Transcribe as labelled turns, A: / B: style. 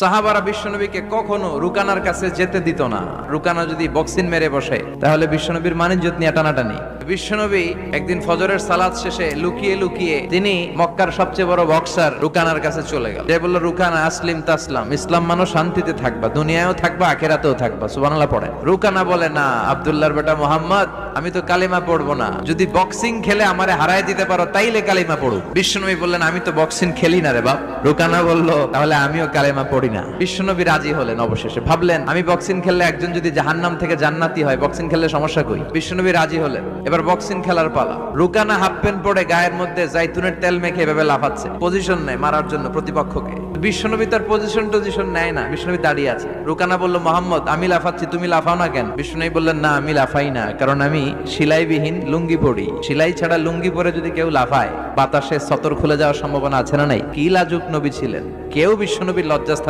A: সাহাবারা বিশ্বনবীকে কখনো রুকানার কাছে যেতে দিত না। রুকানা যদি বক্সিন মেরে বসে তাহলে বিশ্বনবীর মানিজ্জত নিয়ে টানাটানি। বিশ্বনবী একদিন ফজরের সালাত শেষে লুকিয়ে লুকিয়ে তিনি মক্কার সবচেয়ে বড় বক্সার রুকানার কাছে চলে গেল। সে বলল, রুকানা আসলিম তাসলাম, ইসলাম মানো শান্তিতে থাকবা, দুনিয়ায়ও থাকবা আখিরাতেও থাকবা। সুবহানাল্লাহ পড়েন। রুকানা বলে, না আব্দুল্লাহর বেটা মুহাম্মদ, আমি তো কালিমা পড়বো না, যদি বক্সিং খেলে আমারে হারায় দিতে পারো তাইলে কালিমা পড়ো। বিশ্বনবী বললেন, আমি তো বক্সিং খেলি না রে বাপ। রুকানা বলল, তাহলে আমিও কালিমা পড়ি না। বিশ্বনবী রাজি হলেন। অবশেষে ভাবলেন, আমি বক্সিং খেললে একজন যদি জাহান্নাম থেকে জান্নাতি হয়, বক্সিং খেললে সমস্যা কই। বিশ্বনবী রাজি হলেন। এবার বক্সিং খেলার পালা। রুকানা হাফ প্যান্ট পরে গায়ের মধ্যে জাইতুনের তেল মেখে এভাবে লাফাচ্ছে, পজিশন নেয় মারার জন্য প্রতিপক্ষকে। বিশ্বনবী তার পজিশন নেয় না, বিশ্বনবী দাঁড়িয়ে আছে। রুকানা বলল, মোহাম্মদ আমি লাফাচ্ছি, তুমি লাফাও না কেন? বিশ্বনবী বললেন, না আমি লাফাই না, কারণ আমি সেলাইবিহীন লুঙ্গি পরি। সেলাই ছাড়া লুঙ্গি পরে যদি কেউ লাফায় বাতাসে সতর খুলে যাওয়ার সম্ভাবনা আছে না নাই? কি লাজুক নবী ছিলেন। কেউ বিশ্বনবীর লজ্জা